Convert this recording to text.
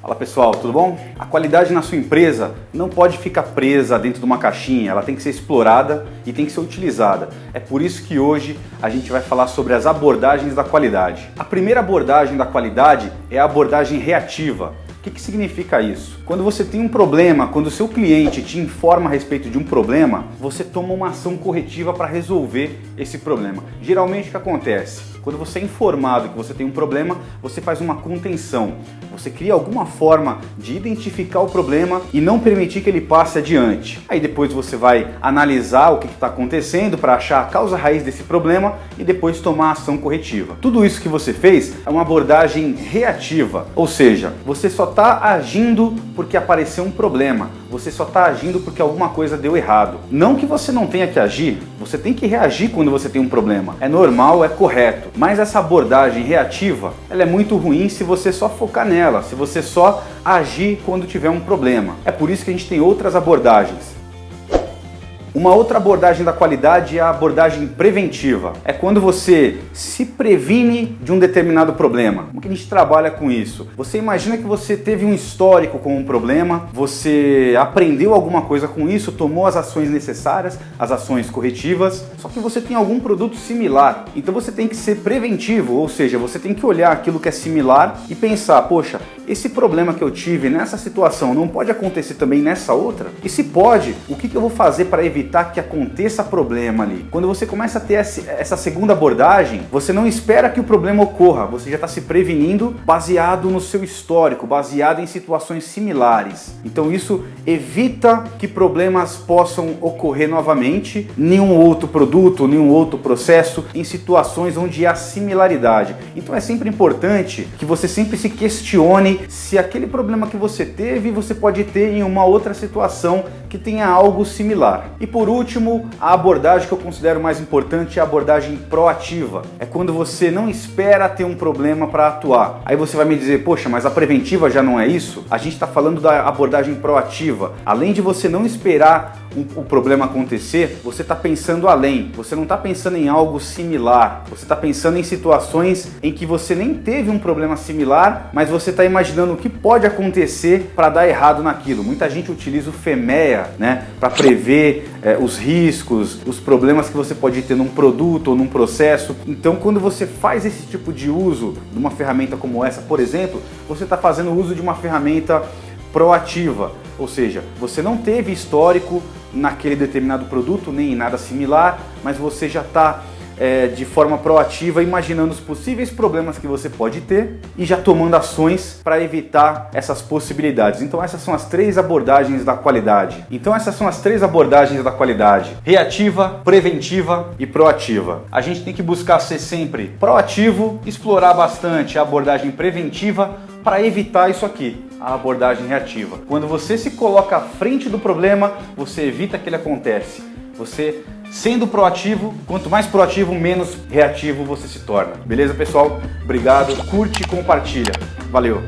Fala pessoal, tudo bom? A qualidade na sua empresa não pode ficar presa dentro de uma caixinha, ela tem que ser explorada e tem que ser utilizada. É por isso que hoje a gente vai falar sobre as abordagens da qualidade. A primeira abordagem da qualidade é a abordagem reativa. O que significa isso? Quando você tem um problema, quando o seu cliente te informa a respeito de um problema, você toma uma ação corretiva para resolver esse problema. Geralmente o que acontece? Quando você é informado que você tem um problema, você faz uma contenção. Você cria alguma forma de identificar o problema e não permitir que ele passe adiante. Aí depois você vai analisar o que está acontecendo para achar a causa raiz desse problema e depois tomar a ação corretiva. Tudo isso que você fez é uma abordagem reativa, ou seja, você só está agindo porque apareceu um problema. Você só está agindo porque alguma coisa deu errado. Não que você não tenha que agir, você tem que reagir quando você tem um problema. É normal, é correto. Mas essa abordagem reativa, ela é muito ruim se você só focar nela, se você só agir quando tiver um problema. É por isso que a gente tem outras abordagens. Uma outra abordagem da qualidade é a abordagem preventiva. É quando você se previne de um determinado problema. Como que a gente trabalha com isso? Você imagina que você teve um histórico com um problema, você aprendeu alguma coisa com isso, tomou as ações necessárias, as ações corretivas, só que você tem algum produto similar. Então você tem que ser preventivo, ou seja, você tem que olhar aquilo que é similar e pensar, poxa, esse problema que eu tive nessa situação não pode acontecer também nessa outra? E se pode, o que eu vou fazer para evitar que aconteça problema ali? Quando você começa a ter essa segunda abordagem, você não espera que o problema ocorra, você já está se prevenindo baseado no seu histórico, baseado em situações similares. Então isso evita que problemas possam ocorrer novamente, nenhum outro produto, nenhum outro processo, em situações onde há similaridade. Então é sempre importante que você sempre se questione se aquele problema que você teve, você pode ter em uma outra situação que tenha algo similar. E por último, a abordagem que eu considero mais importante é a abordagem proativa. É quando você não espera ter um problema para atuar. Aí você vai me dizer, poxa, mas a preventiva já não é isso? A gente está falando da abordagem proativa. Além de você não esperar o problema acontecer, você está pensando além. Você não está pensando em algo similar. Você está pensando em situações em que você nem teve um problema similar, mas você está imaginando o que pode acontecer para dar errado naquilo. Muita gente utiliza o FEMEA, né, para prever os riscos, os problemas que você pode ter num produto ou num processo. Então, quando você faz esse tipo de uso de uma ferramenta como essa, por exemplo, você está fazendo uso de uma ferramenta proativa, ou seja, você não teve histórico naquele determinado produto, nem em nada similar, mas você já está de forma proativa imaginando os possíveis problemas que você pode ter e já tomando ações para evitar essas possibilidades. Então essas são as três abordagens da qualidade. Reativa, preventiva e proativa. A gente tem que buscar ser sempre proativo, explorar bastante a abordagem preventiva para evitar isso aqui, a abordagem reativa. Quando você se coloca à frente do problema, você evita que ele aconteça. Você sendo proativo, quanto mais proativo, menos reativo você se torna. Beleza, pessoal? Obrigado, curte e compartilha. Valeu!